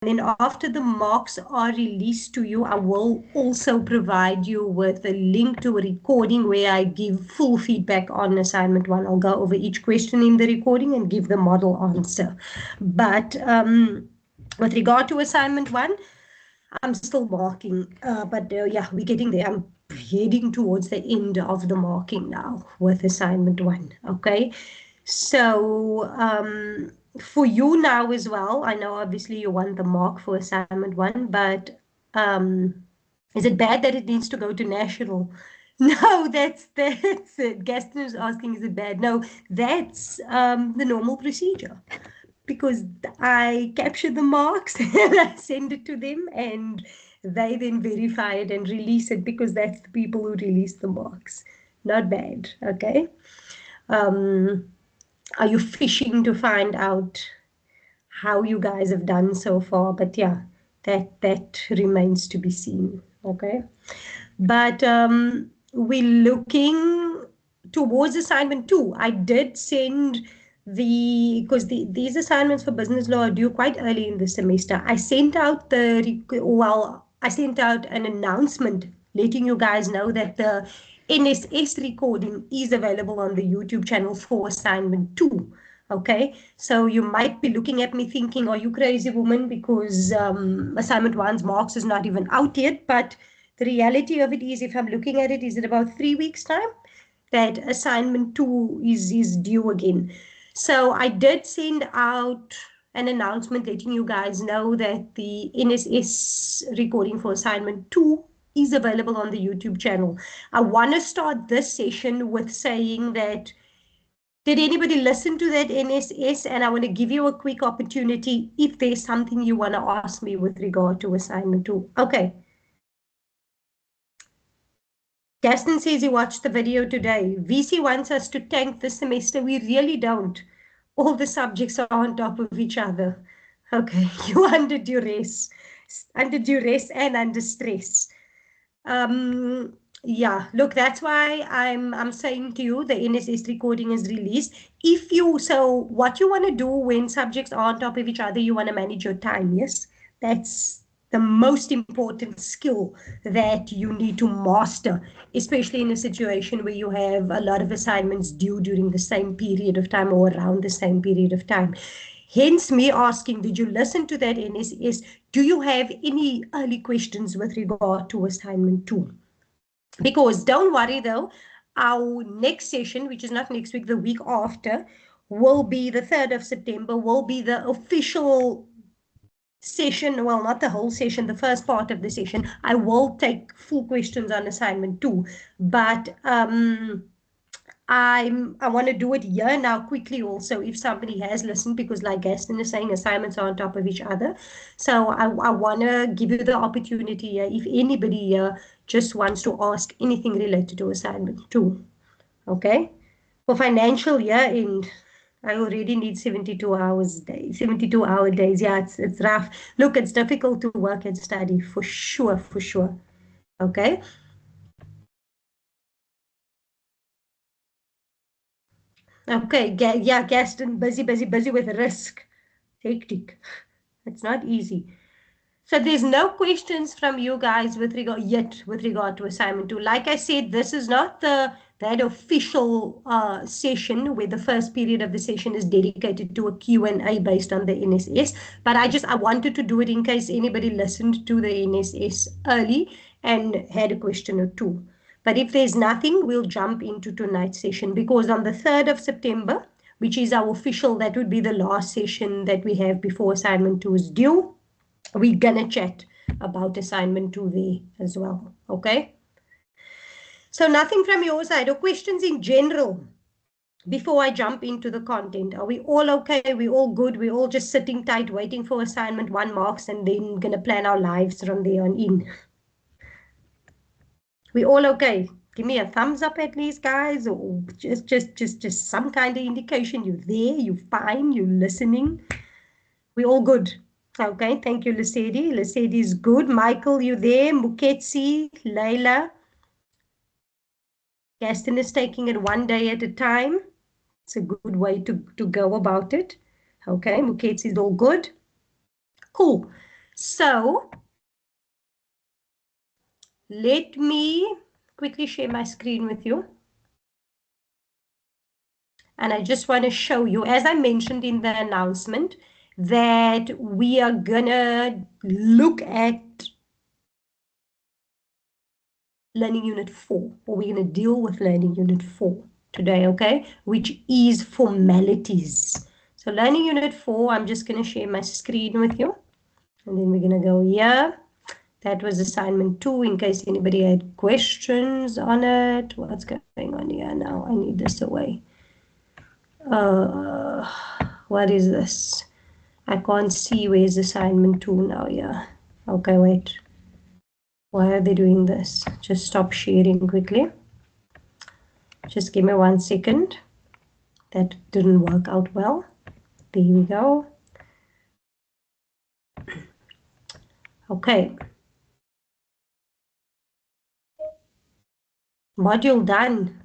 then after the marks are released to you, I will also provide you with a link to a recording where I give full feedback on assignment 1. I'll go over each question in the recording and give the model answer. But with regard to assignment 1, I'm still marking, but yeah, we're getting there. I'm heading towards the end of the marking now with assignment 1, okay? So for you now as well, I know obviously you want the mark for assignment 1, but is it bad that it needs to go to national? No, that's it. Gaston is asking, is it bad? No, that's the normal procedure, because I capture the marks and I send it to them, and they then verify it and release it, because that's the people who release the marks. Not bad, okay? Are you fishing to find out how you guys have done so far? But yeah, that remains to be seen, okay? But we're looking towards assignment 2. I did send because these assignments for business law are due quite early in the semester. I sent out I sent out an announcement letting you guys know that the NSS recording is available on the YouTube channel for assignment 2. Okay, so you might be looking at me thinking, are you crazy, woman? Because assignment 1's marks is not even out yet. But the reality of it is, if I'm looking at it, is in about 3 weeks' time that assignment 2 is due again. So I did send out an announcement letting you guys know that the NSS recording for assignment 2 is available on the YouTube channel. I want to start this session with saying that, did anybody listen to that NSS? And I want to give you a quick opportunity if there's something you want to ask me with regard to assignment 2. Okay. Gaston says he watched the video today. VC wants us to tank this semester. We really don't. All the subjects are on top of each other. Okay, you under duress and under stress. Yeah, look, that's why I'm saying to you the NSS recording is released. So what you want to do when subjects are on top of each other, you want to manage your time. Yes, that's the most important skill that you need to master, especially in a situation where you have a lot of assignments due during the same period of time or around the same period of time. Hence me asking, did you listen to that NSS? Do you have any early questions with regard to assignment 2? Because don't worry though, our next session, which is not next week, the week after, will be the 3rd of September, will be the official session. Well, not the whole session, the first part of the session. I will take full questions on assignment 2, but I want to do it here now quickly also, if somebody has listened, because like Gaston is saying, assignments are on top of each other. So I want to give you the opportunity here, if anybody here just wants to ask anything related to assignment 2. Okay? For financial year end, I already need 72-hour days. Yeah, it's rough. Look, it's difficult to work and study, for sure, for sure. Okay? Okay, yeah, Gaston, busy with risk. Hectic. It's not easy. So there's no questions from you guys with regard to assignment 2. Like I said, this is not that official session where the first period of the session is dedicated to a Q&A based on the NSS. But I wanted to do it in case anybody listened to the NSS early and had a question or two. But if there's nothing, we'll jump into tonight's session, because on the 3rd of September, which is our official, that would be the last session that we have before assignment 2 is due, we're gonna chat about assignment 2 there as well. Okay, so nothing from your side or questions in general before I jump into the content? Are we all okay? We all good? We all just sitting tight waiting for assignment 1 marks and then gonna plan our lives from there on in? We all okay? Give me a thumbs up at least, guys, or just some kind of indication you're there, you're fine, you're listening. We all good? Okay, thank you, Lesedi. Lesedi is good. Michael, you there? Muketsi, Layla. Gaston is taking it one day at a time. It's a good way to go about it. Okay, Muketsi is all good. Cool. So let me quickly share my screen with you. And I just want to show you, as I mentioned in the announcement, that we are gonna look at Learning Unit 4, or we're gonna deal with Learning Unit 4 today, okay? Which is formalities. So Learning Unit 4, I'm just gonna share my screen with you. And then we're gonna go here. That was assignment 2, in case anybody had questions on it. What's going on here now? I need this away. What is this? I can't see where's assignment 2 now. Yeah. Okay, wait. Why are they doing this? Just stop sharing quickly. Just give me 1 second. That didn't work out well. There we go. Okay. Module done.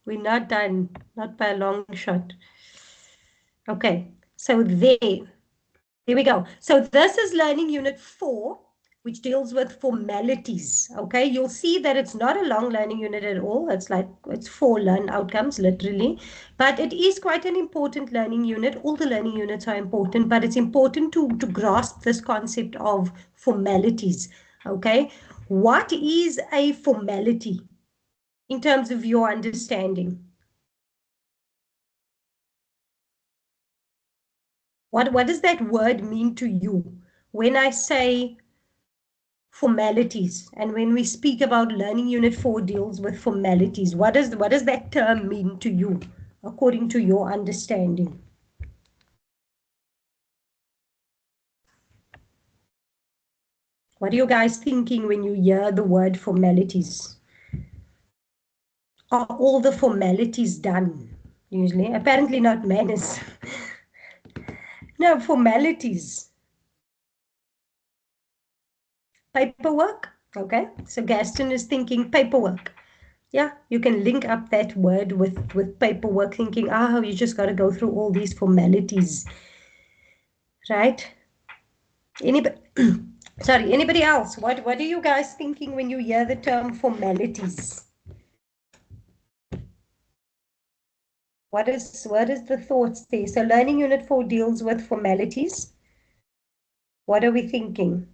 We're not done. Not by a long shot. Okay. So there we go. So this is Learning Unit 4, which deals with formalities. Okay, you'll see that it's not a long learning unit at all. It's 4 learn outcomes, literally. But it is quite an important learning unit. All the learning units are important, but it's important to grasp this concept of formalities. Okay, what is a formality in terms of your understanding? What does that word mean to you? When I say formalities, and when we speak about Learning Unit 4 deals with formalities, what does that term mean to you, according to your understanding? What are you guys thinking when you hear the word formalities? Are all the formalities done? Usually, apparently not manners. No, formalities. Paperwork. Okay, so Gaston is thinking paperwork. Yeah, you can link up that word with paperwork, thinking, you just got to go through all these formalities, right? Anybody, sorry, anybody else? What are you guys thinking when you hear the term formalities? What is the thoughts there? So Learning Unit 4 deals with formalities. What are we thinking?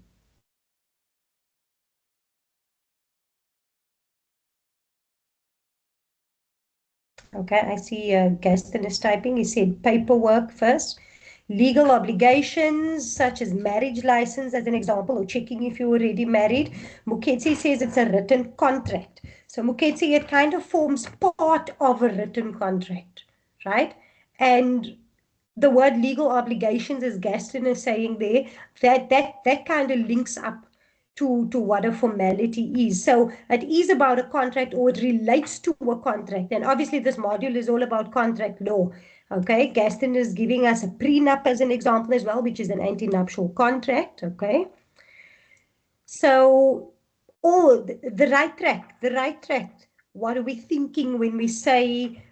Okay, I see Gaston is typing. He said paperwork first. Legal obligations such as marriage license, as an example, or checking if you're already married. Muketsi says it's a written contract. So Muketsi, it kind of forms part of a written contract, right? And the word legal obligations, as Gaston is saying there, that kind of links up to what a formality is. So it is about a contract, or it relates to a contract. And obviously this module is all about contract law. Okay, Gaston is giving us a prenup as an example as well, which is an anti-nuptial contract. Okay, so the right track, the right track. What are we thinking when we say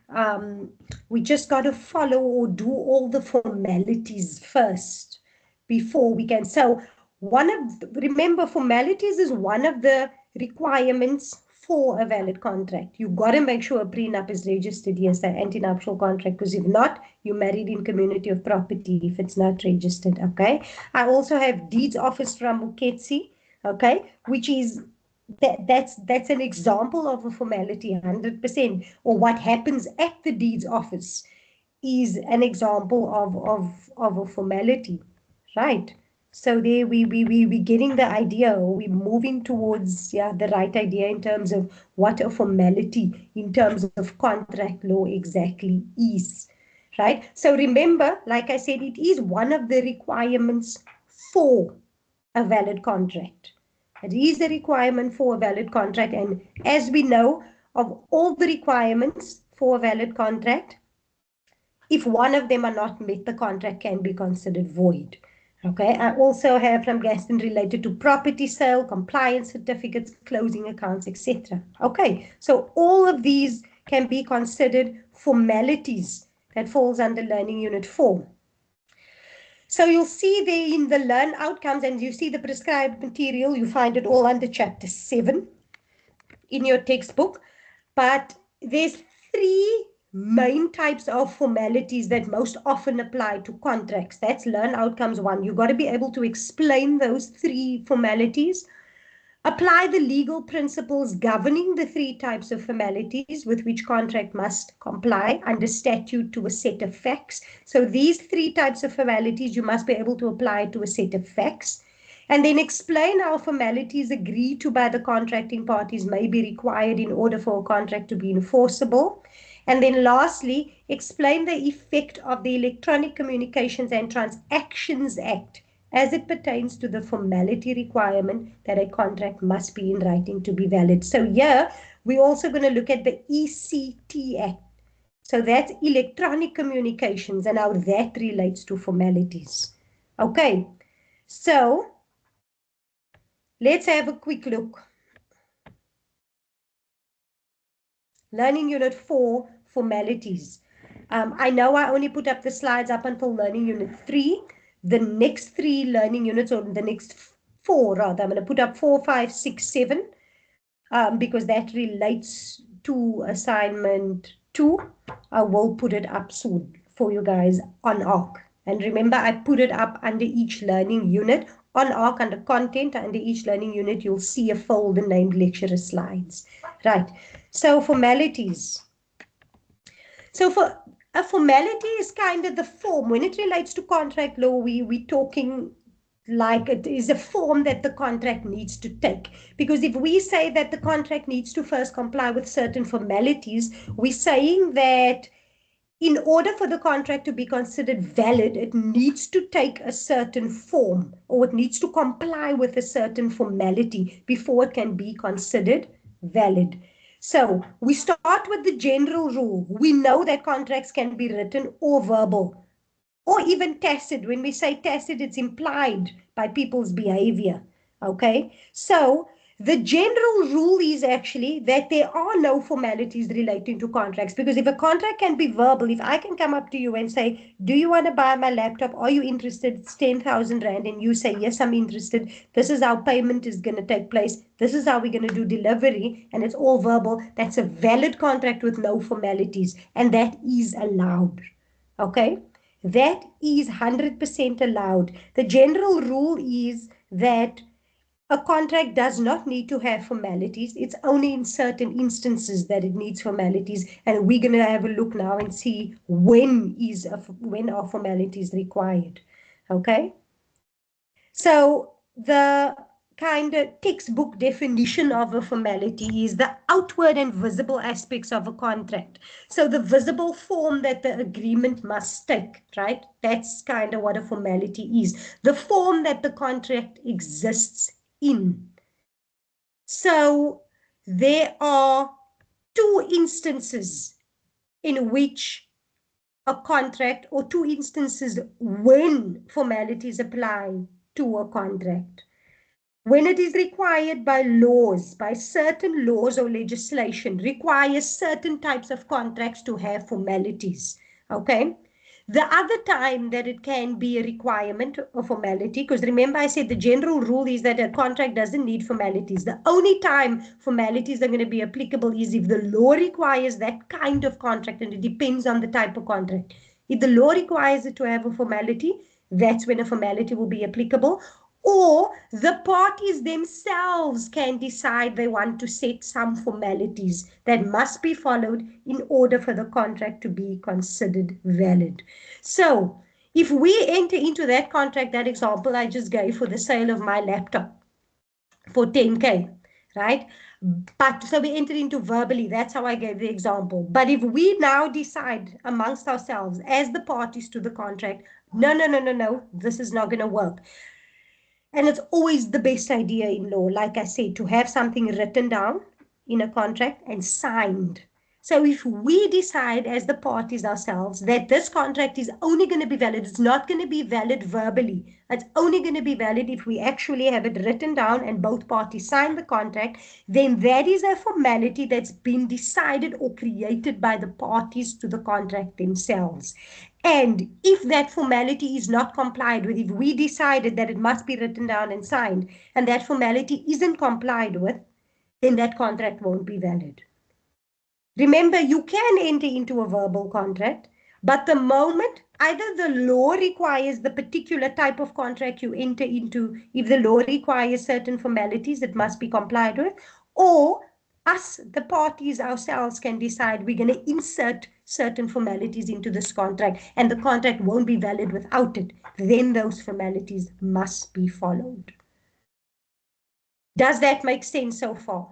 we just got to follow or do all the formalities first before we can? So remember, formalities is one of the requirements for a valid contract. You've got to make sure a prenup is registered, yes, the anti-nuptial contract, because if not, you're married in community of property if it's not registered. Okay, I also have deeds office from Muketsi, okay, which is that's an example of a formality, 100%. Or what happens at the deeds office is an example of a formality, right? So there we getting the idea, or we moving towards the right idea in terms of what a formality in terms of contract law exactly is, right? So remember, like I said, it is one of the requirements for a valid contract. It is a requirement for a valid contract, and as we know, of all the requirements for a valid contract, if one of them are not met, the contract can be considered void. Okay, I also have from Gaston related to property sale, compliance certificates, closing accounts, etc. Okay, so all of these can be considered formalities that falls under Learning Unit 4. So you'll see there in the learn outcomes, and you see the prescribed material, you find it all under chapter 7 in your textbook. But there's three main types of formalities that most often apply to contracts. That's learn outcomes 1. You've got to be able to explain those three formalities. Apply the legal principles governing the three types of formalities with which contract must comply under statute to a set of facts. So these three types of formalities, you must be able to apply to a set of facts. And then explain how formalities agreed to by the contracting parties may be required in order for a contract to be enforceable. And then lastly, explain the effect of the Electronic Communications and Transactions Act as it pertains to the formality requirement that a contract must be in writing to be valid. So here, we're also going to look at the ECT Act. So that's electronic communications and how that relates to formalities. Okay, so let's have a quick look. Learning Unit 4, Formalities. I know I only put up the slides up until Learning Unit 3. The next 3 learning units, or the next 4 rather, I'm going to put up 4, 5, 6, 7, because that relates to assignment 2. I will put it up soon for you guys on ARC. And remember, I put it up under each learning unit. On ARC, under content, under each learning unit, you'll see a folder named lecturer slides. Right. So formalities. So for a formality is kind of the form. When it relates to contract law, we're talking like it is a form that the contract needs to take. Because if we say that the contract needs to first comply with certain formalities, we're saying that in order for the contract to be considered valid, it needs to take a certain form, or it needs to comply with a certain formality before it can be considered valid. So we start with the general rule. We know that contracts can be written or verbal, or even tacit. When we say tacit, it's implied by people's behavior. Okay, so the general rule is actually that there are no formalities relating to contracts, because if a contract can be verbal, if I can come up to you and say, do you want to buy my laptop? Are you interested? It's 10,000 Rand. And you say, yes, I'm interested. This is how payment is going to take place. This is how we're going to do delivery. And it's all verbal. That's a valid contract with no formalities. And that is allowed. Okay. That is 100% allowed. The general rule is that a contract does not need to have formalities. It's only in certain instances that it needs formalities. And we're going to have a look now and see when are formalities required. Okay? So the kind of textbook definition of a formality is the outward and visible aspects of a contract. So the visible form that the agreement must take, right? That's kind of what a formality is. The form that the contract exists in. So there are 2 instances in which a contract, or 2 instances when formalities apply to a contract. When it is required by laws, by certain laws or legislation, requires certain types of contracts to have formalities. Okay? The other time that it can be a requirement of formality, because remember I said the general rule is that a contract doesn't need formalities. The only time formalities are going to be applicable is if the law requires that kind of contract, and it depends on the type of contract. If the law requires it to have a formality, that's when a formality will be applicable. Or the parties themselves can decide they want to set some formalities that must be followed in order for the contract to be considered valid. So if we enter into that contract, that example I just gave for the sale of my laptop for 10K, right? But so we enter into verbally, that's how I gave the example. But if we now decide amongst ourselves as the parties to the contract, no, this is not going to work. And it's always the best idea in law, like I said, to have something written down in a contract and signed. So if we decide as the parties ourselves that this contract is only going to be valid, it's not going to be valid verbally. It's only going to be valid if we actually have it written down and both parties sign the contract, then that is a formality that's been decided or created by the parties to the contract themselves. And if that formality is not complied with, if we decided that it must be written down and signed, and that formality isn't complied with, then that contract won't be valid. Remember, you can enter into a verbal contract, but the moment either the law requires the particular type of contract you enter into, if the law requires certain formalities that must be complied with, or us, the parties ourselves, can decide we're going to insert certain formalities into this contract, and the contract won't be valid without it, then those formalities must be followed. Does that make sense so far?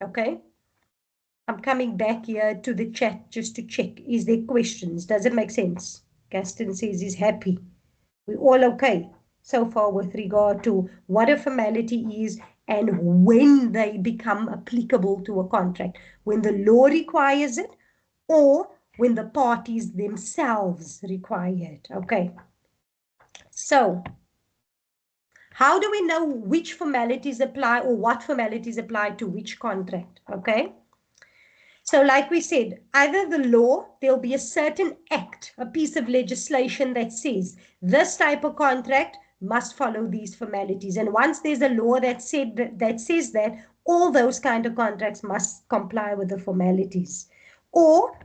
Okay. I'm coming back here to the chat just to check. Is there questions? Does it make sense? Gaston says he's happy. We're all okay so far with regard to what a formality is and when they become applicable to a contract. When the law requires it or when the parties themselves require it. Okay. So, how do we know which formalities apply or what formalities apply to which contract? Okay. So like we said, either the law, there'll be a certain act, a piece of legislation that says this type of contract must follow these formalities. And once there's a law that says that, all those kind of contracts must comply with the formalities. Or,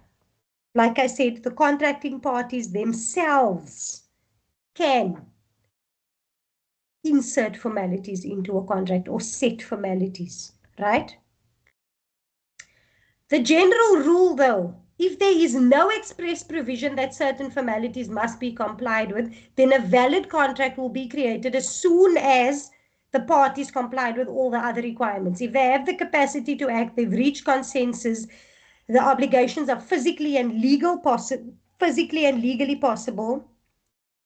like I said, the contracting parties themselves can insert formalities into a contract or set formalities, right? The general rule, though, if there is no express provision that certain formalities must be complied with, then a valid contract will be created as soon as the parties complied with all the other requirements. If they have the capacity to act, they've reached consensus, the obligations are physically and legally possible,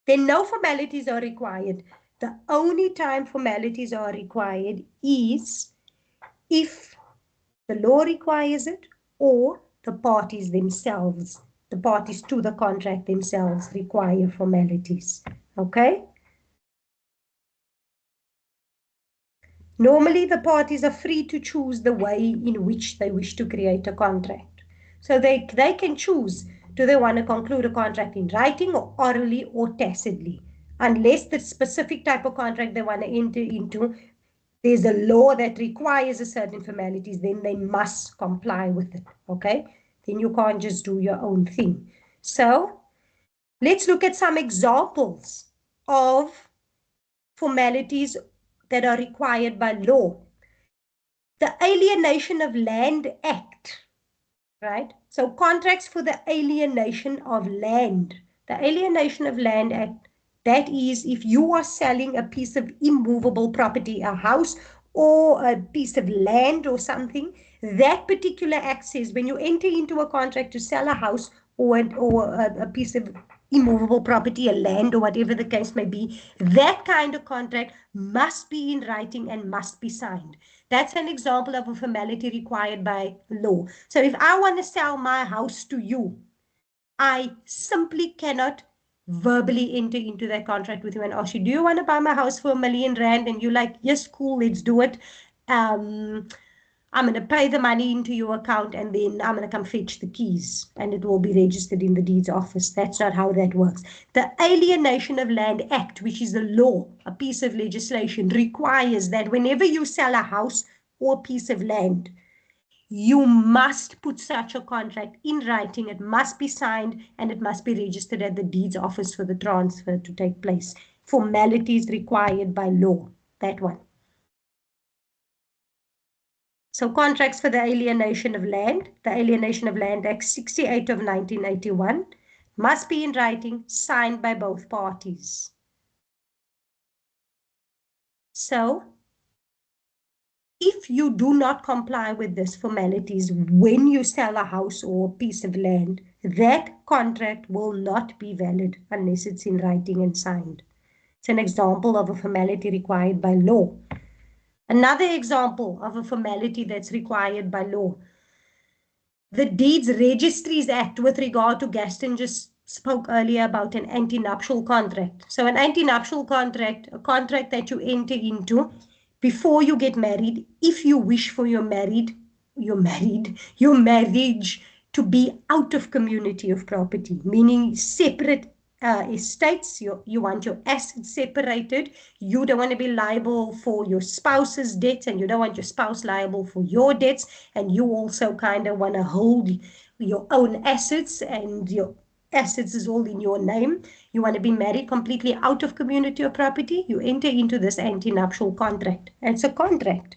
then no formalities are required. The only time formalities are required is if the law requires it, or the parties themselves, the parties to the contract themselves require formalities. Okay? Normally, the parties are free to choose the way in which they wish to create a contract. So they can choose, do they want to conclude a contract in writing or orally or tacitly? Unless the specific type of contract they want to enter into, there's a law that requires a certain formalities, then they must comply with it, okay? Then you can't just do your own thing. So let's look at some examples of formalities that are required by law. The Alienation of Land Act, right? So contracts for the alienation of land. The Alienation of Land Act, that is if you are selling a piece of immovable property, a house or a piece of land or something, that particular act says when you enter into a contract to sell a house or a piece of immovable property, a land or whatever the case may be, that kind of contract must be in writing and must be signed. That's an example of a formality required by law. So if I want to sell my house to you, I simply cannot verbally enter into that contract with you and ask you, do you want to buy my house for R1,000,000? And you're like, yes, cool, let's do it. I'm going to pay the money into your account and then I'm going to come fetch the keys and it will be registered in the deeds office. That's not how that works. The Alienation of Land Act, which is a law, a piece of legislation, requires that whenever you sell a house or a piece of land, you must put such a contract in writing. It must be signed and it must be registered at the deeds office for the transfer to take place. Formalities required by law, that one. So contracts for the alienation of land, the Alienation of Land Act 68 of 1981, must be in writing, signed by both parties. So, if you do not comply with these formalities when you sell a house or a piece of land, that contract will not be valid unless it's in writing and signed. It's an example of a formality required by law. Another example of a formality that's required by law. The Deeds Registries Act with regard to Gaston just spoke earlier about an antenuptial contract. So an antenuptial contract, a contract that you enter into before you get married, if you wish for your marriage to be out of community of property, meaning separate estates. You want your assets separated. You don't want to be liable for your spouse's debts, and you don't want your spouse liable for your debts. And you also kind of want to hold your own assets, and your assets is all in your name. You want to be married completely out of community of property. You enter into this anti-nuptial contract. It's a contract.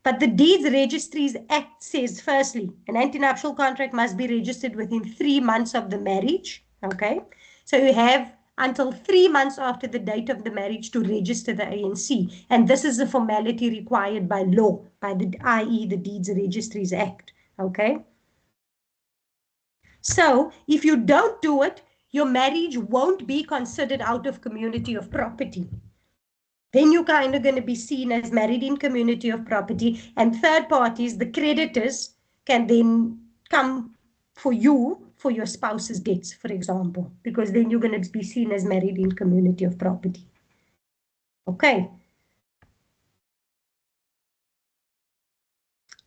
But the Deeds Registries Act says, firstly, an antenuptial contract must be registered within 3 months of the marriage. Okay, so you have until 3 months after the date of the marriage to register the ANC, and this is a formality required by law, by the i.e. the Deeds Registries Act. Okay, so if you don't do it, your marriage won't be considered out of community of property. Then you're kind of going to be seen as married in community of property, and third parties, the creditors, can then come for you for your spouse's debts, for example, because then you're going to be seen as married in community of property. Okay.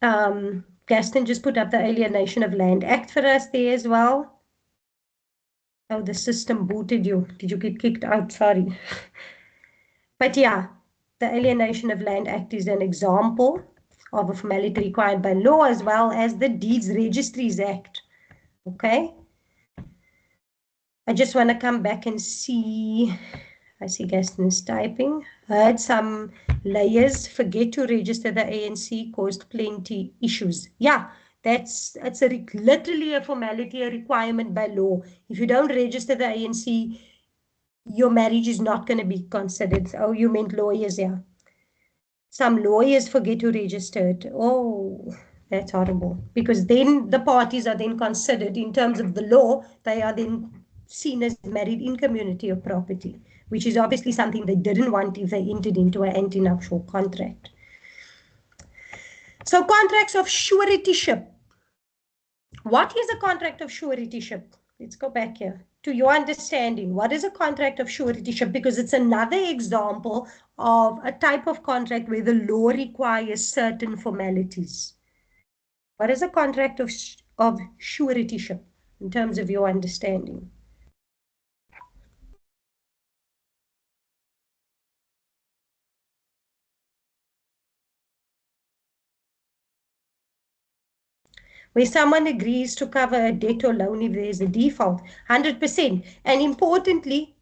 Gaston just put up the Alienation of Land Act for us there as well. Oh, the system booted you. Did you get kicked out? Sorry. But yeah, the Alienation of Land Act is an example of a formality required by law, as well as the Deeds Registries Act. Okay. I just want to come back and see. I see Gaston is typing. Heard some layers forget to register the ANC, caused plenty issues. Yeah, that's literally a formality, a requirement by law. If you don't register the ANC, your marriage is not going to be considered. Oh, you meant lawyers, yeah. Some lawyers forget to register it. Oh, that's horrible. Because then the parties are then considered, in terms of the law, they are then seen as married in community of property, which is obviously something they didn't want if they entered into an antenuptial contract. So contracts of suretyship. What is a contract of suretyship? Let's go back here. To your understanding, what is a contract of suretyship? Because it's another example of a type of contract where the law requires certain formalities. What is a contract of suretyship in terms of your understanding? Where someone agrees to cover a debt or loan if there is a default, 100%. And importantly,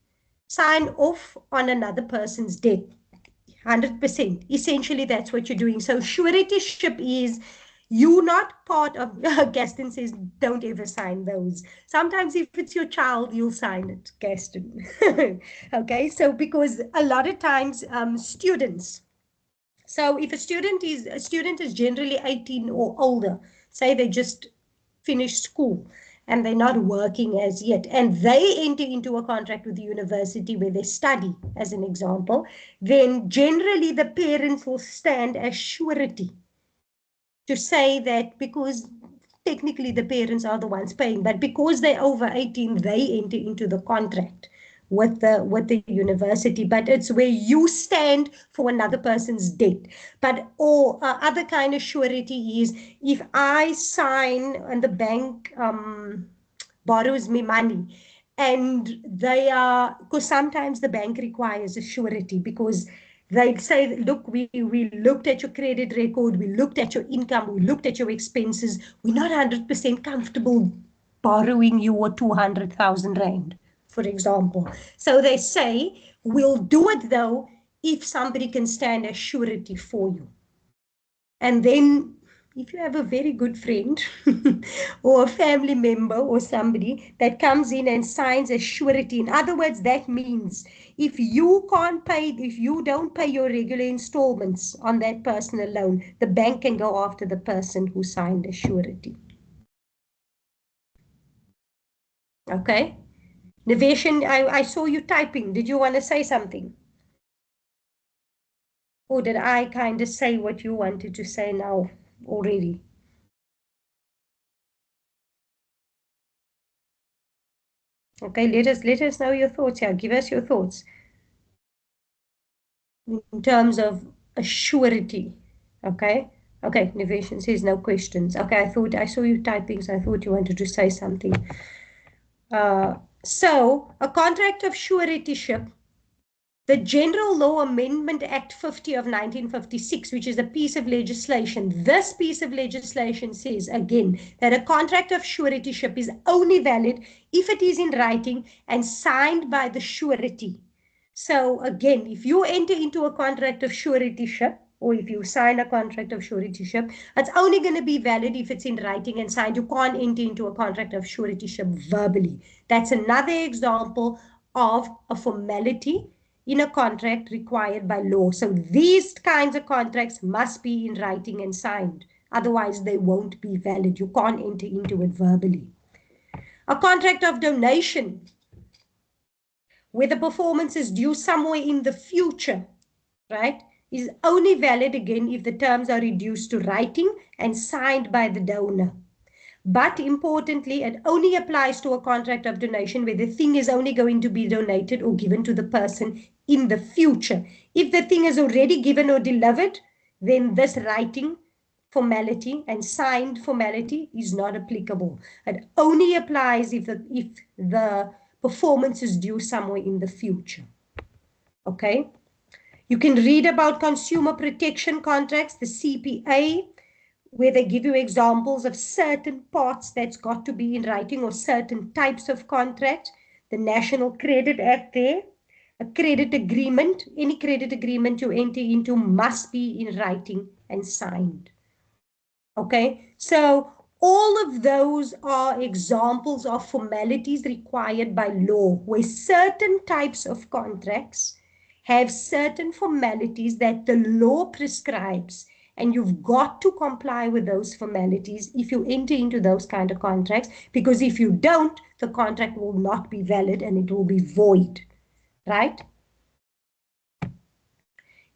sign off on another person's debt. 100%. Essentially, that's what you're doing. So suretyship is you not part of, Gaston says, don't ever sign those. Sometimes if it's your child, you'll sign it, Gaston. Okay, so because a lot of times students, so if a student is generally 18 or older, say they just finished school and they're not working as yet, and they enter into a contract with the university where they study, as an example, then generally the parents will stand as surety to say that, because technically the parents are the ones paying, but because they're over 18, they enter into the contract with the university. But it's where you stand for another person's debt. But or other kind of surety is if I sign and the bank borrows me money, and they are, because sometimes the bank requires a surety, because they say, look, we looked at your credit record, we looked at your income, we looked at your expenses, we're not 100% comfortable borrowing you a 200,000 rand, for example. So they say, we'll do it though if somebody can stand as surety for you. And then if you have a very good friend or a family member or somebody that comes in and signs a surety, in other words, that means if you can't pay, if you don't pay your regular installments on that personal loan, the bank can go after the person who signed a surety. Okay? Niveshan, I saw you typing. Did you want to say something? Or did I kind of say what you wanted to say now already? Okay, let us know your thoughts here. Give us your thoughts in terms of a surety. Okay, Okay, Nivation says no questions. Okay, I saw you typing, so I thought you wanted to say something. So, a contract of suretyship, the General Law Amendment Act 50 of 1956, which is a piece of legislation, this piece of legislation says, again, that a contract of suretyship is only valid if it is in writing and signed by the surety. So again, if you enter into a contract of suretyship, or if you sign a contract of suretyship, it's only going to be valid if it's in writing and signed. You can't enter into a contract of suretyship verbally. That's another example of a formality in a contract required by law. So these kinds of contracts must be in writing and signed. Otherwise, they won't be valid. You can't enter into it verbally. A contract of donation, where the performance is due somewhere in the future, right, is only valid again if the terms are reduced to writing and signed by the donor. But importantly, it only applies to a contract of donation where the thing is only going to be donated or given to the person in the future. If the thing is already given or delivered, then this writing formality and signed formality is not applicable. It only applies if the performance is due somewhere in the future. Okay? You can read about consumer protection contracts, the CPA, where they give you examples of certain parts that's got to be in writing or certain types of contract. The National Credit Act there, a credit agreement, any credit agreement you enter into must be in writing and signed. Okay, so all of those are examples of formalities required by law, where certain types of contracts have certain formalities that the law prescribes, and you've got to comply with those formalities if you enter into those kind of contracts, because if you don't, the contract will not be valid and it will be void, right?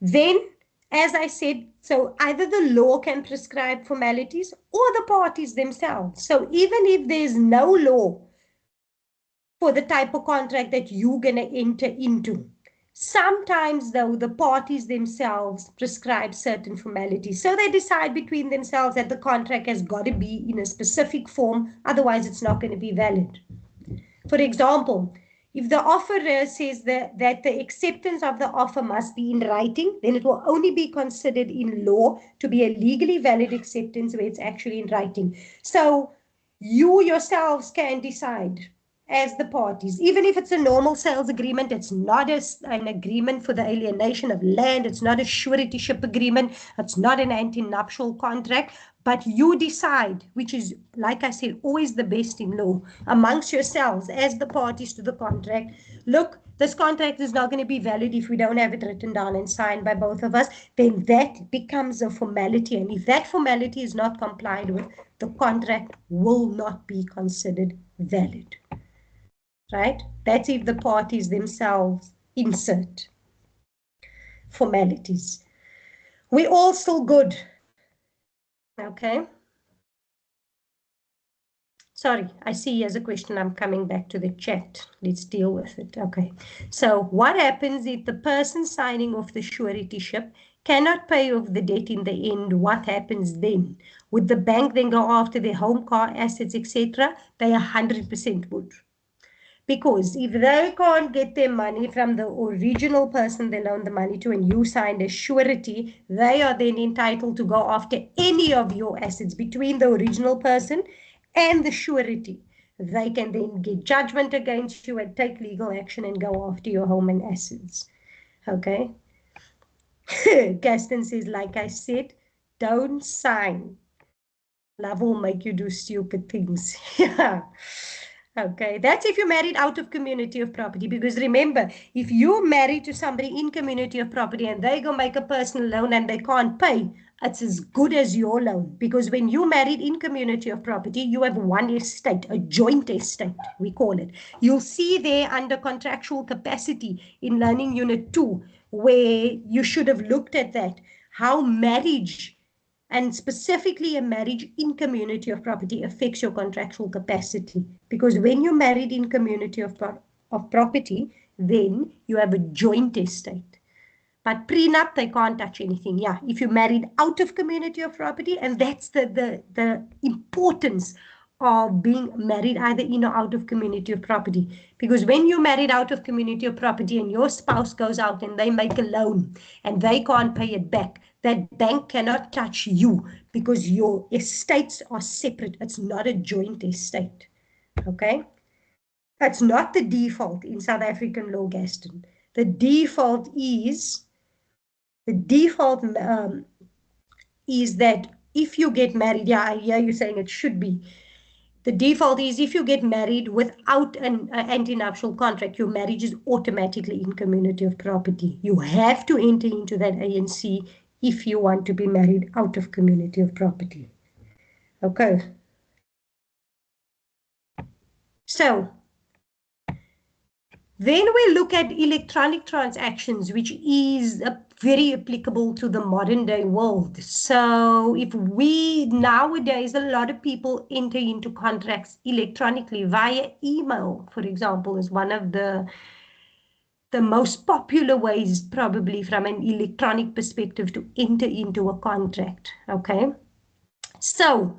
Then, as I said, so either the law can prescribe formalities or the parties themselves. So even if there's no law for the type of contract that you're going to enter into, sometimes, though, the parties themselves prescribe certain formalities. So they decide between themselves that the contract has got to be in a specific form, otherwise it's not going to be valid. For example, if the offerer says that the acceptance of the offer must be in writing, then it will only be considered in law to be a legally valid acceptance where it's actually in writing. So you yourselves can decide as the parties, even if it's a normal sales agreement, it's not an agreement for the alienation of land, it's not a suretyship agreement, it's not an anti-nuptial contract, but you decide, which is, like I said, always the best in law, amongst yourselves as the parties to the contract. Look, this contract is not going to be valid if we don't have it written down and signed by both of us. Then that becomes a formality. And if that formality is not complied with, the contract will not be considered valid. Right? That's if the parties themselves insert formalities. We all still good. Okay. Sorry, I see as a question. I'm coming back to the chat. Let's deal with it. Okay. So what happens if the person signing off the suretyship cannot pay off the debt in the end? What happens then? Would the bank then go after their home, car, assets, etc.? They 100% would. Because if they can't get their money from the original person they loaned the money to and you signed a surety, they are then entitled to go after any of your assets between the original person and the surety. They can then get judgment against you and take legal action and go after your home and assets. Okay? Gaston says, like I said, don't sign. Love will make you do stupid things. Yeah. Okay, that's if you're married out of community of property. Because remember, if you're married to somebody in community of property and they go make a personal loan and they can't pay, it's as good as your loan. Because when you're married in community of property, you have one estate, a joint estate, we call it. You'll see there under contractual capacity in Learning Unit 2, where you should have looked at that, how marriage, and specifically a marriage in community of property, affects your contractual capacity. Because when you're married in community of property, then you have a joint estate. But prenup, they can't touch anything. Yeah, if you're married out of community of property, and that's the importance of being married either in or out of community of property. Because when you're married out of community of property and your spouse goes out and they make a loan and they can't pay it back, that bank cannot touch you because your estates are separate. It's not a joint estate. Okay? That's not the default in South African law, Gaston. The default is is that if you get married, yeah, I hear you saying it should be. The default is if you get married without an antenuptial contract, your marriage is automatically in community of property. You have to enter into that ANC if you want to be married out of community of property. Okay. So then we look at electronic transactions, which is very applicable to the modern day world. So if we nowadays, a lot of people enter into contracts electronically via email, for example, is one of the most popular ways, probably from an electronic perspective, to enter into a contract. Okay. So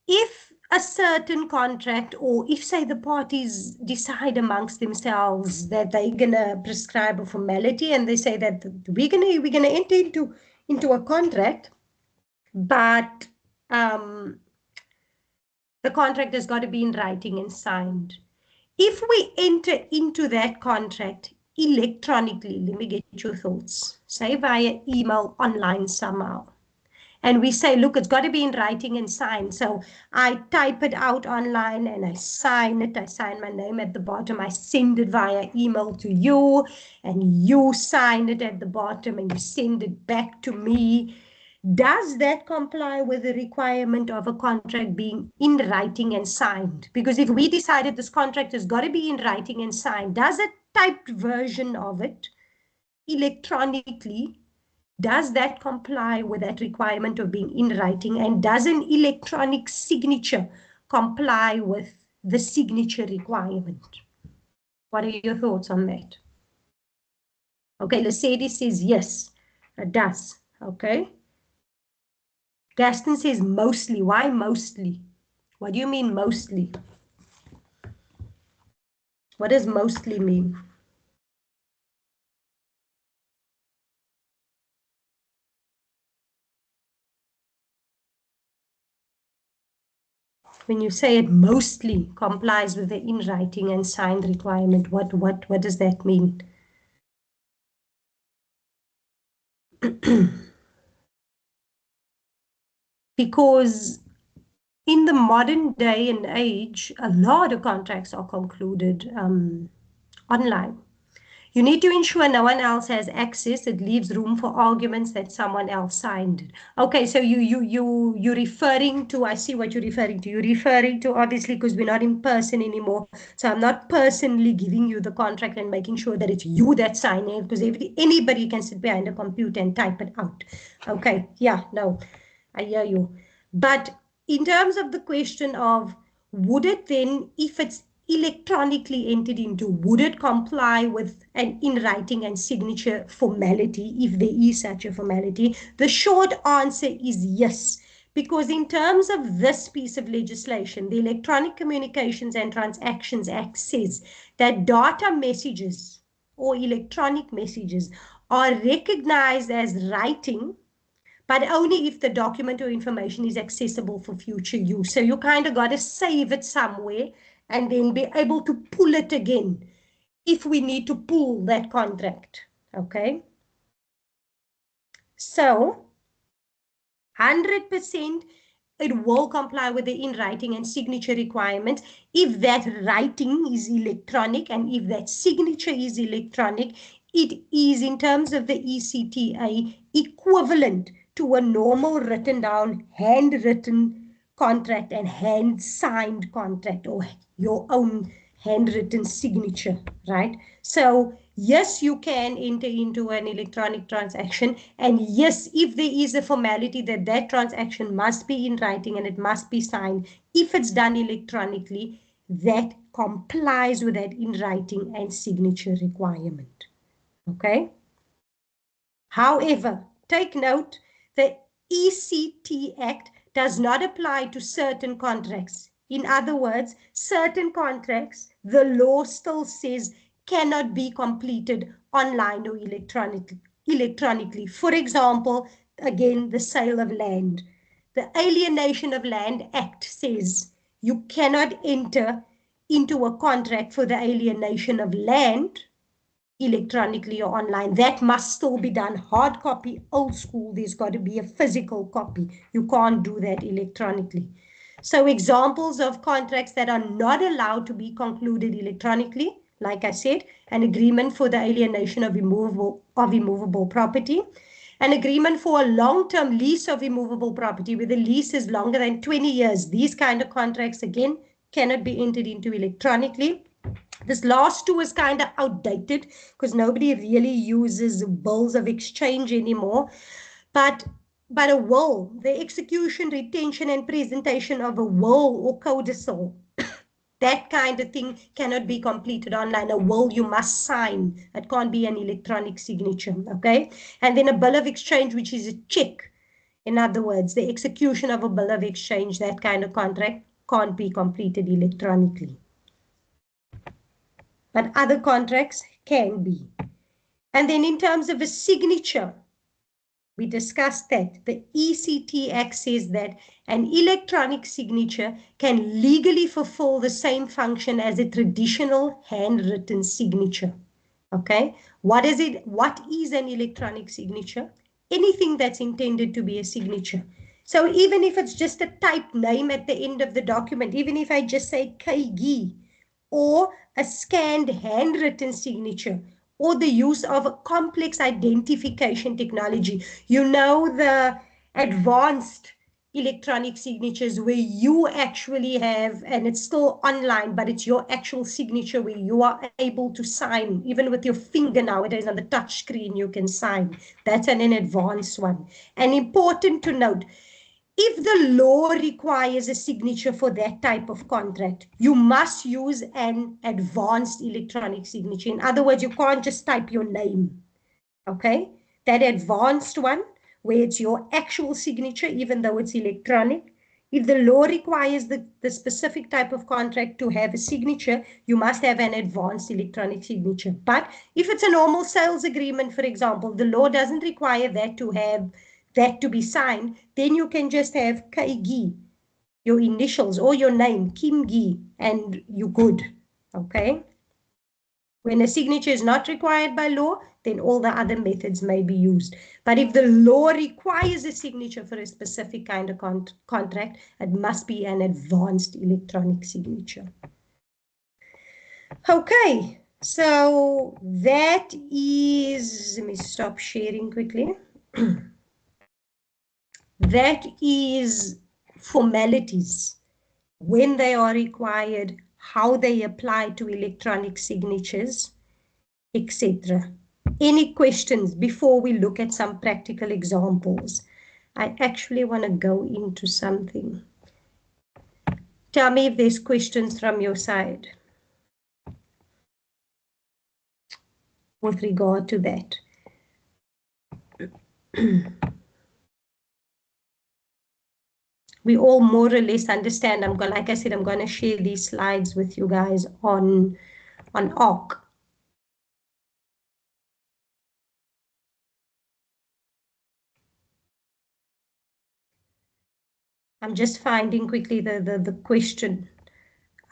if a certain contract, or if, say, the parties decide amongst themselves that they're gonna prescribe a formality, and they say that we're gonna enter into a contract, but the contract has got to be in writing and signed. If we enter into that contract electronically, let me get your thoughts, say via email, online somehow, and we say, look, it's got to be in writing and signed. So I type it out online and I sign it. I sign my name at the bottom. I send it via email to you, and you sign it at the bottom and you send it back to me. Does that comply with the requirement of a contract being in writing and signed? Because if we decided this contract has got to be in writing and signed, does a typed version of it electronically, does that comply with that requirement of being in writing? And does an electronic signature comply with the signature requirement? What are your thoughts on that? Okay, Mercedes says yes, it does. Okay. Gaston says mostly. Why mostly? What do you mean mostly? What does mostly mean? When you say it mostly complies with the in writing and signed requirement, what does that mean? Because in the modern day and age, a lot of contracts are concluded online. You need to ensure no one else has access. It leaves room for arguments that someone else signed it. Okay, so you're referring to, I see what you're referring to. You're referring to, obviously, because we're not in person anymore. So I'm not personally giving you the contract and making sure that it's you that sign it, because anybody can sit behind a computer and type it out. Okay, yeah, no, I hear you. But in terms of the question of, would it then, if it's electronically entered into, would it comply with an in writing and signature formality, if there is such a formality? The short answer is yes, because in terms of this piece of legislation, the Electronic Communications and Transactions Act says that data messages or electronic messages are recognized as writing, but only if the document or information is accessible for future use. So you kind of got to save it somewhere and then be able to pull it again if we need to pull that contract. Okay. So 100% it will comply with the in writing and signature requirements if that writing is electronic, and if that signature is electronic, it is, in terms of the ECTA, equivalent to a normal written down, handwritten contract and hand signed contract, or your own handwritten signature, right? So yes, you can enter into an electronic transaction, and yes, if there is a formality that that transaction must be in writing and it must be signed, if it's done electronically, that complies with that in writing and signature requirement. Okay. However, take note, the ECT Act does not apply to certain contracts. In other words, certain contracts, the law still says cannot be completed online or electronically. For example, again, the sale of land. The Alienation of Land Act says you cannot enter into a contract for the alienation of land electronically or online. That must still be done. Hard copy, old school, there's got to be a physical copy. You can't do that electronically. So examples of contracts that are not allowed to be concluded electronically, like I said, an agreement for the alienation of immovable property, an agreement for a long-term lease of immovable property where the lease is longer than 20 years. These kind of contracts, again, cannot be entered into electronically. This last two is kind of outdated because nobody really uses bills of exchange anymore. But a will, the execution, retention, and presentation of a will or codicil, that kind of thing cannot be completed online. A will you must sign. It can't be an electronic signature, okay? And then a bill of exchange, which is a check. In other words, the execution of a bill of exchange, that kind of contract, can't be completed electronically. But other contracts can be. And then in terms of a signature, we discussed that the ECT Act says that an electronic signature can legally fulfill the same function as a traditional handwritten signature. Okay, what is it? What is an electronic signature? Anything that's intended to be a signature. So even if it's just a typed name at the end of the document, even if I just say KG, or a scanned handwritten signature, or the use of a complex identification technology. You know, the advanced electronic signatures where you actually have, and it's still online, but it's your actual signature where you are able to sign, even with your finger nowadays on the touch screen, you can sign. That's an advanced one. And important to note, if the law requires a signature for that type of contract, you must use an advanced electronic signature. In other words, you can't just type your name, okay? That advanced one, where it's your actual signature, even though it's electronic. If the law requires the specific type of contract to have a signature, you must have an advanced electronic signature. But if it's a normal sales agreement, for example, the law doesn't require that to be signed, then you can just have KG, your initials or your name, Kim Gi, and you're good, okay? When a signature is not required by law, then all the other methods may be used. But if the law requires a signature for a specific kind of contract, it must be an advanced electronic signature. Okay, so that is, let me stop sharing quickly. That is formalities, when they are required, how they apply to electronic signatures, etc. Any questions before we look at some practical examples? I actually want to go into something. Tell me if there's questions from your side with regard to that. We all more or less understand. Like I said, I'm going to share these slides with you guys on ARC. I'm just finding quickly the question.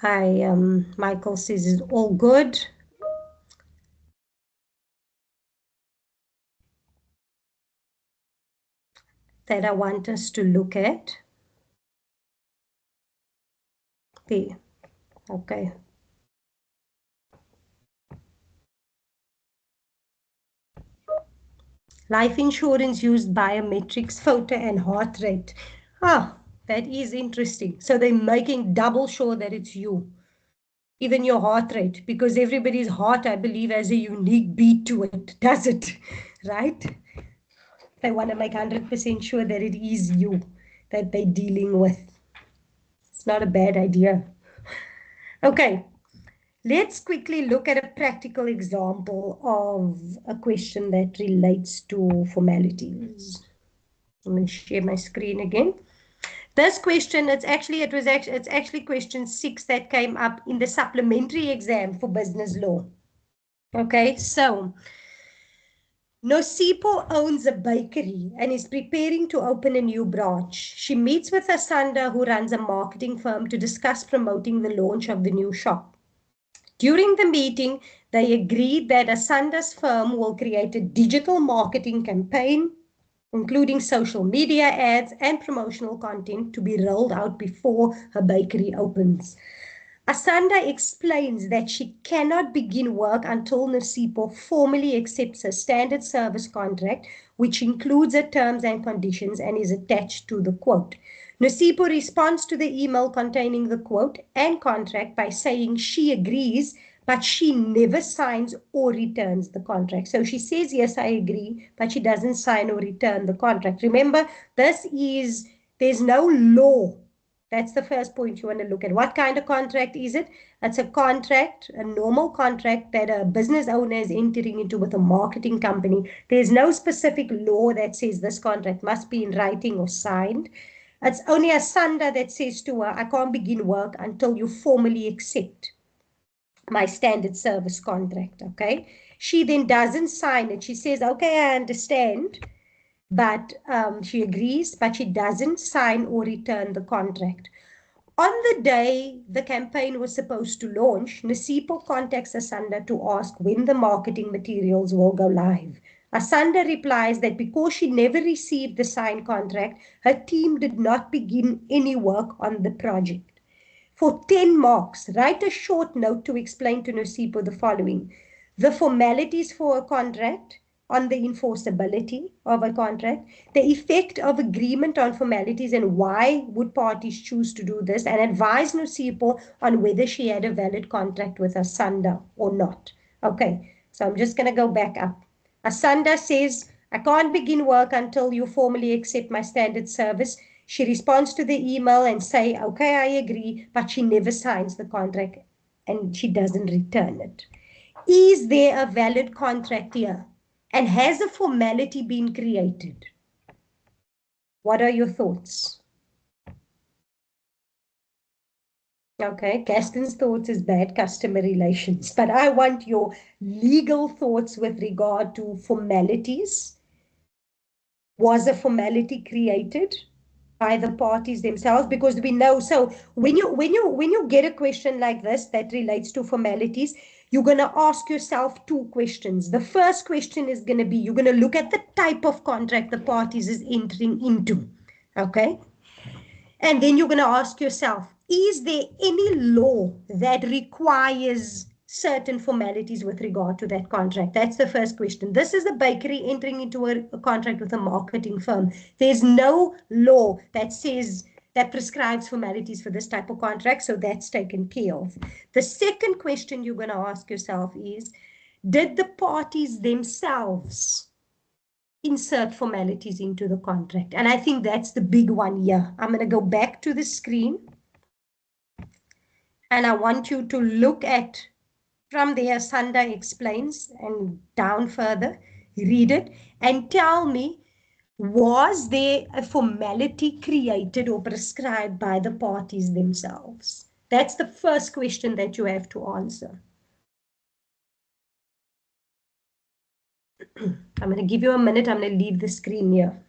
Michael says is all good. That I want us to look at. There. Okay. Life insurance used biometrics, photo and heart rate. Ah, that is interesting. So they're making double sure that it's you. Even your heart rate, because everybody's heart, I believe, has a unique beat to it, does it? Right? They want to make 100% sure that it is you that they're dealing with. It's not a bad idea. Okay. Let's quickly look at a practical example of a question that relates to formalities. I'm going to share my screen again. This question, it's actually question 6 that came up in the supplementary exam for business law. Okay, so Nosipo owns a bakery and is preparing to open a new branch. She meets with Asanda, who runs a marketing firm, to discuss promoting the launch of the new shop. During the meeting, they agreed that Asanda's firm will create a digital marketing campaign, including social media ads and promotional content, to be rolled out before her bakery opens. Asanda explains that she cannot begin work until Nasipo formally accepts her standard service contract, which includes her terms and conditions and is attached to the quote. Nasipo responds to the email containing the quote and contract by saying she agrees, but she never signs or returns the contract. So she says, yes, I agree, but she doesn't sign or return the contract. Remember, there's no law. That's the first point you want to look at. What kind of contract is it? It's a contract, a normal contract that a business owner is entering into with a marketing company. There's no specific law that says this contract must be in writing or signed. It's only Asanda that says to her, I can't begin work until you formally accept my standard service contract, okay? She then doesn't sign it. She says, okay, I understand, but she agrees, but she doesn't sign or return the contract. On the day the campaign was supposed to launch, Nasipo contacts Asanda to ask when the marketing materials will go live. Asanda replies that because she never received the signed contract, her team did not begin any work on the project. For 10 marks, write a short note to explain to Nosipo the following: the formalities for a contract, on the enforceability of a contract, the effect of agreement on formalities and why would parties choose to do this, and advise Nosipo on whether she had a valid contract with Asanda or not. Okay, so I'm just going to go back up. Asanda says, I can't begin work until you formally accept my standard service. She responds to the email and say, okay, I agree, but she never signs the contract and she doesn't return it. Is there a valid contract here? And has a formality been created? What are your thoughts? Okay, Gaston's thoughts is bad customer relations, but I want your legal thoughts with regard to formalities. Was a formality created by the parties themselves? Because we know, so when you get a question like this that relates to formalities, you're going to ask yourself two questions. The first question is going to be, you're going to look at the type of contract the parties is entering into. Okay, and then you're going to ask yourself, is there any law that requires certain formalities with regard to that contract? That's the first question. This is a bakery entering into a contract with a marketing firm. There's no law that says, that prescribes formalities for this type of contract, so that's taken care of. The second question you're going to ask yourself is, did the parties themselves insert formalities into the contract? And I think that's the big one here. I'm going to go back to the screen and I want you to look at, from there, Sanda explains and down further, read it and tell me, was there a formality created or prescribed by the parties themselves? That's the first question that you have to answer. I'm going to give you a minute. I'm going to leave the screen here.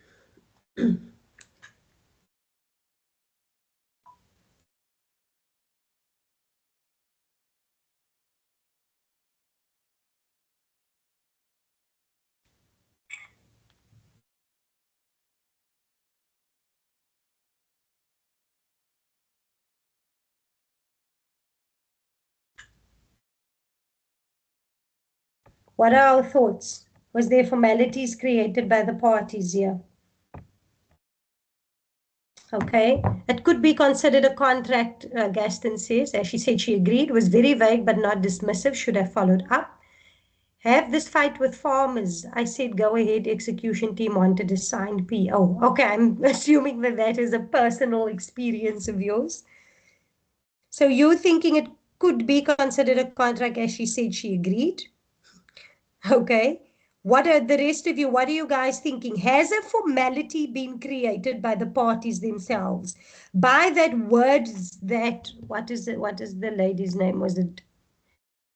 What are our thoughts? Was there formalities created by the parties here? Okay, it could be considered a contract, Gaston says. As she said, she agreed, was very vague but not dismissive, should have followed up. Have this fight with farmers. I said, go ahead, execution team wanted a signed PO. Okay, I'm assuming that that is a personal experience of yours. So you're thinking it could be considered a contract as she said she agreed. Okay. What are the rest of you? What are you guys thinking? Has a formality been created by the parties themselves? By that words that, what is it? What is the lady's name? Was it?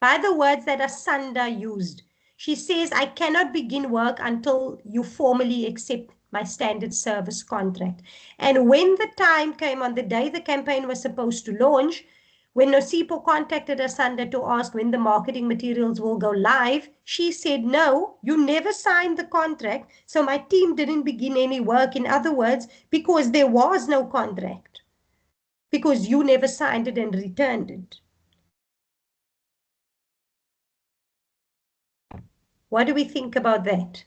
By the words that Asanda used. She says, I cannot begin work until you formally accept my standard service contract. And when the time came on the day the campaign was supposed to launch, when Nosipo contacted Asanda to ask when the marketing materials will go live, she said, no, you never signed the contract, so my team didn't begin any work. In other words, because there was no contract, because you never signed it and returned it. What do we think about that?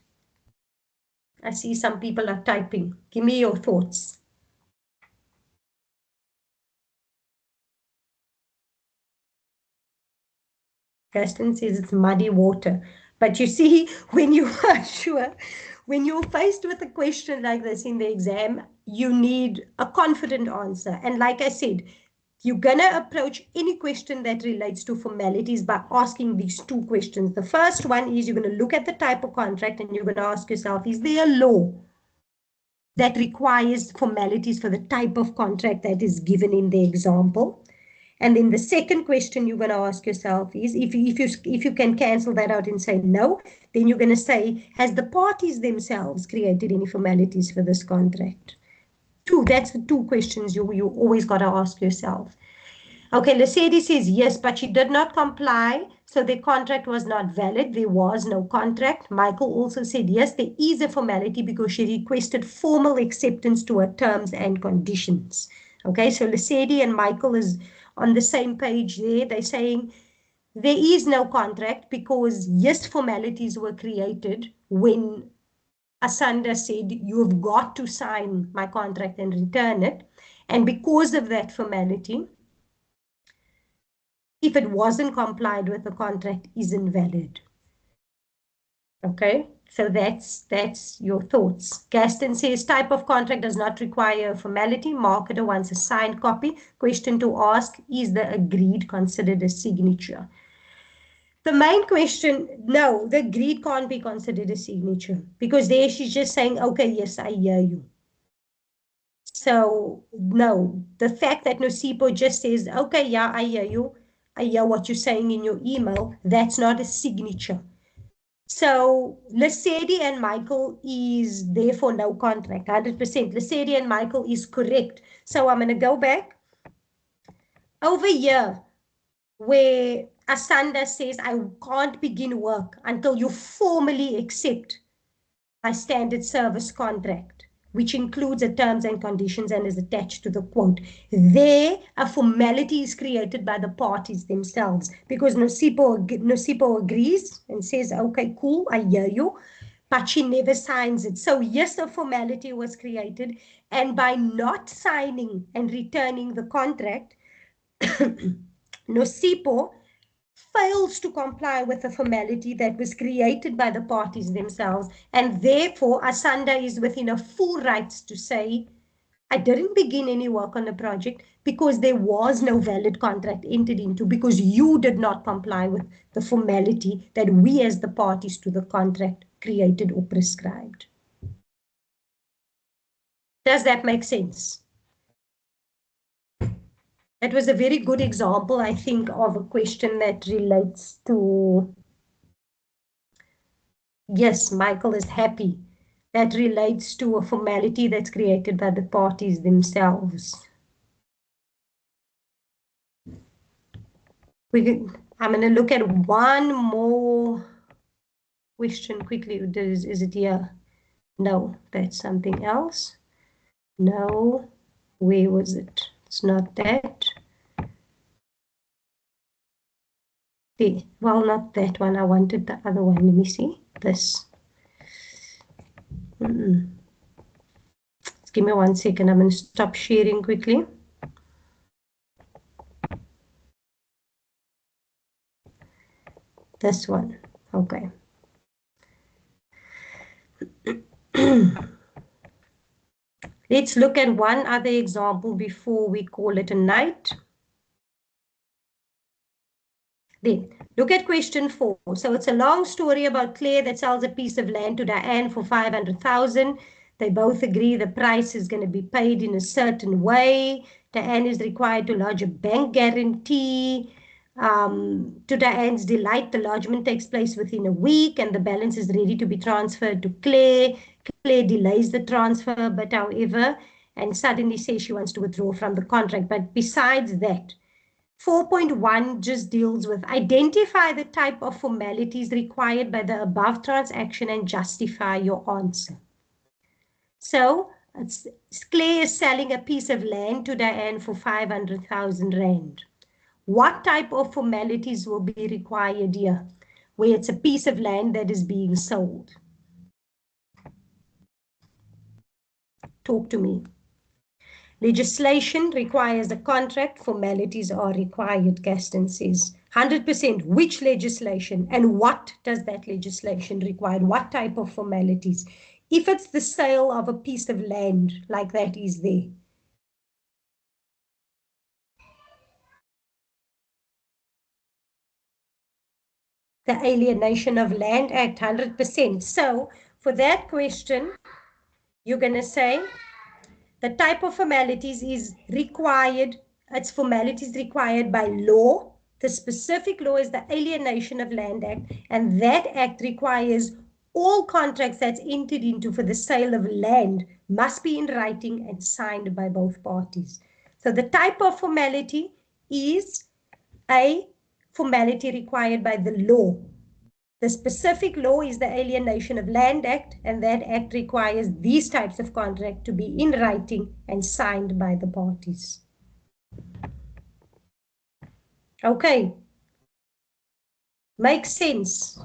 I see some people are typing. Give me your thoughts. Gaston says it's muddy water. But you see, when you are sure, when you're faced with a question like this in the exam, you need a confident answer. And like I said, you're going to approach any question that relates to formalities by asking these two questions. The first one is you're going to look at the type of contract and you're going to ask yourself, is there a law that requires formalities for the type of contract that is given in the example? And then the second question you're going to ask yourself is, if you can cancel that out and say no, then you're going to say, has the parties themselves created any formalities for this contract? That's the two questions you always got to ask yourself. Okay, Lesedi says yes, but she did not comply, so the contract was not valid. There was no contract. Michael also said yes, there is a formality because she requested formal acceptance to her terms and conditions. Okay, so Lesedi and Michael is on the same page there. They're saying there is no contract because yes, formalities were created when Asanda said, you have got to sign my contract and return it. And because of that formality, if it wasn't complied with, the contract isn't valid. Okay, so that's your thoughts. Gaston says type of contract does not require a formality. Marketer wants a signed copy. Question to ask, is the agreed considered a signature? The main question, no, the agreed can't be considered a signature because there she's just saying, okay, yes, I hear you. So no, the fact that Nosipo just says, okay, yeah, I hear you. I hear what you're saying in your email. That's not a signature. So Lesedi and Michael is therefore no contract, 100%. Lesedi and Michael is correct. So I'm going to go back over here where Asanda says, I can't begin work until you formally accept my standard service contract, which includes the terms and conditions and is attached to the quote. There, a formality is created by the parties themselves because Nosipo agrees and says, okay, cool, I hear you, but she never signs it. So yes, a formality was created, and by not signing and returning the contract, Nosipo fails to comply with the formality that was created by the parties themselves, and therefore Asanda is within a full rights to say, I didn't begin any work on the project because there was no valid contract entered into because you did not comply with the formality that we as the parties to the contract created or prescribed. Does that make sense? That was a very good example, I think, of a question that relates to, yes, Michael is happy. That relates to a formality that's created by the parties themselves. I'm going to look at one more question quickly. Is it here? No, that's something else. No, where was it? It's not that. Well, not that one. I wanted the other one. Let me see. This. Just give me 1 second. I'm going to stop sharing quickly. This one. Okay. Let's look at one other example before we call it a night. Then look at question 4. So it's a long story about Claire that sells a piece of land to Diane for 500,000. They both agree the price is going to be paid in a certain way. Diane is required to lodge a bank guarantee. To Diane's delight, the lodgement takes place within a week and the balance is ready to be transferred to Claire. Claire delays the transfer, but however, and suddenly says she wants to withdraw from the contract. But besides that, 4.1 just deals with identify the type of formalities required by the above transaction and justify your answer. So Claire is selling a piece of land to Diane for 500,000 Rand. What type of formalities will be required here, where it's a piece of land that is being sold? Talk to me. Legislation requires a contract, formalities are required, Gaston says. 100%. Which legislation and what does that legislation require? What type of formalities? If it's the sale of a piece of land, like that is there. The Alienation of Land Act, 100%. So for that question, you're going to say the type of formalities is required, it's formalities required by law. The specific law is the Alienation of Land Act, and that act requires all contracts that's entered into for the sale of land must be in writing and signed by both parties. So the type of formality is a formality required by the law. The specific law is the Alienation of Land Act, and that act requires these types of contract to be in writing and signed by the parties. Okay. Makes sense.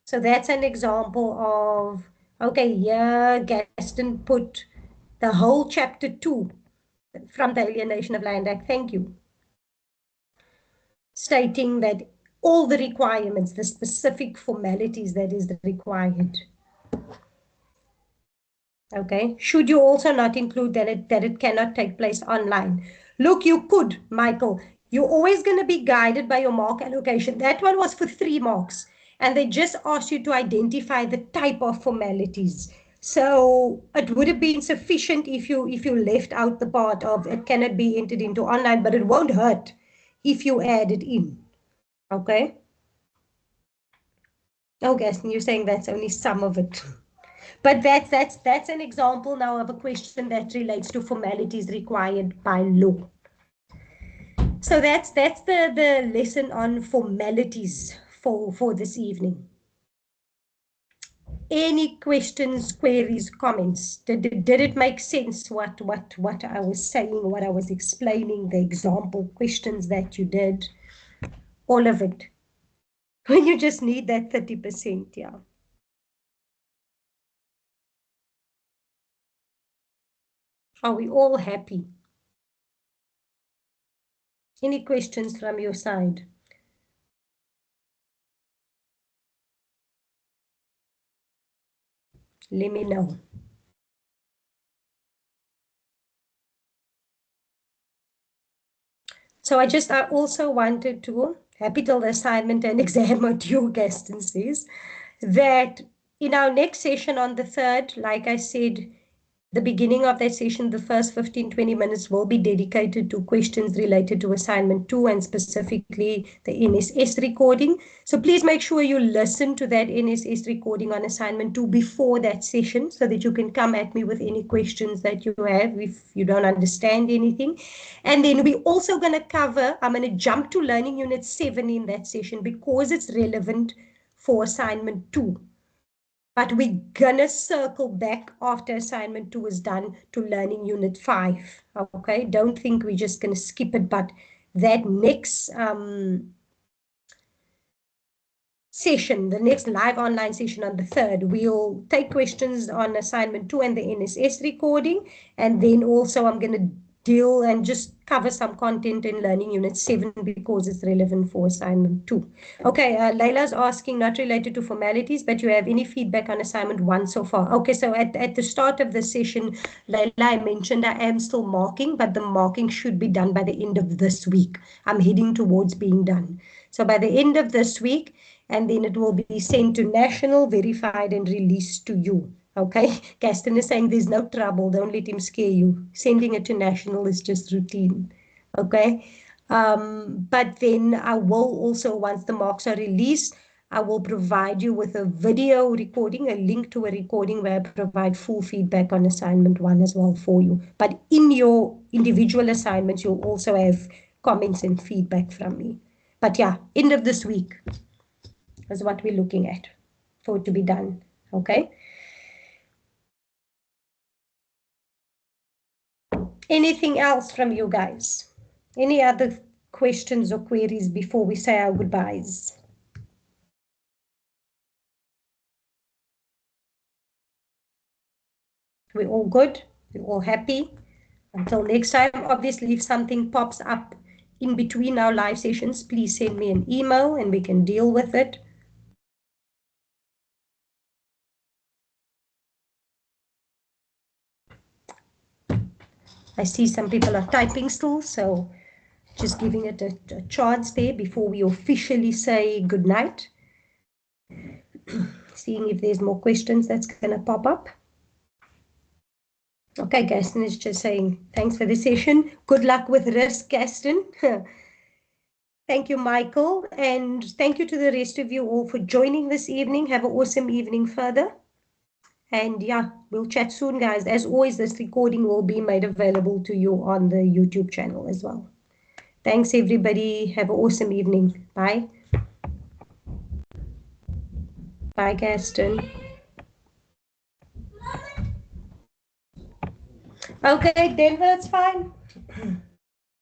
So that's an example of, okay, yeah, Gaston put the whole chapter 2 from the Alienation of Land Act. Thank you. Stating that all the requirements, the specific formalities that is required. Okay, should you also not include that it cannot take place online? Look, you could, Michael. You're always going to be guided by your mark allocation. That one was for 3 marks, and they just asked you to identify the type of formalities. So it would have been sufficient if you left out the part of it cannot be entered into online, but it won't hurt if you add it in. Okay? Oh, Gaston, you're saying that's only some of it. But that's an example now of a question that relates to formalities required by law. So that's the lesson on formalities for this evening. Any questions, queries, comments? Did it make sense what I was saying, what I was explaining, the example questions that you did? All of it. When you just need that 30%, yeah. Are we all happy? Any questions from your side? Let me know. So I also wanted to, happy till the assignment and exam module, Gaston says, that in our next session on the 3rd, like I said, the beginning of that session, the first 15-20 minutes will be dedicated to questions related to assignment 2 and specifically the NSS recording. So please make sure you listen to that NSS recording on assignment 2 before that session so that you can come at me with any questions that you have if you don't understand anything. And then we're also going to cover, I'm going to jump to learning unit 7 in that session because it's relevant for assignment 2. But we're gonna circle back after assignment 2 is done to learning unit 5. Okay, don't think we're just gonna skip it, but that next session, the next live online session on the 3rd, we'll take questions on assignment 2 and the NSS recording, and then also I'm gonna deal and just cover some content in learning unit 7 because it's relevant for assignment 2. Okay, Layla's asking, not related to formalities, but you have any feedback on assignment 1 so far? Okay, so at the start of the session, Layla, I mentioned I am still marking, but the marking should be done by the end of this week. I'm heading towards being done. So by the end of this week, and then it will be sent to national, verified, and released to you. Okay, Gaston is saying there's no trouble. Don't let him scare you. Sending it to national is just routine. Okay, but then I will also, once the marks are released, I will provide you with a video recording, a link to a recording where I provide full feedback on assignment 1 as well for you. But in your individual assignments, you'll also have comments and feedback from me. But yeah, end of this week is what we're looking at for it to be done. Okay. Anything else from you guys? Any other questions or queries before we say our goodbyes? We're all good? We're all happy? Until next time, obviously, if something pops up in between our live sessions, please send me an email and we can deal with it. I see some people are typing still, so just giving it a chance there before we officially say good night. Seeing if there's more questions that's going to pop up. Okay, Gaston is just saying, thanks for the session. Good luck with risk, Gaston. Thank you, Michael. And thank you to the rest of you all for joining this evening. Have an awesome evening further. And yeah, we'll chat soon, guys. As always, this recording will be made available to you on the YouTube channel as well. Thanks, everybody. Have an awesome evening. Bye. Bye, Gaston. Okay, Denver, it's fine.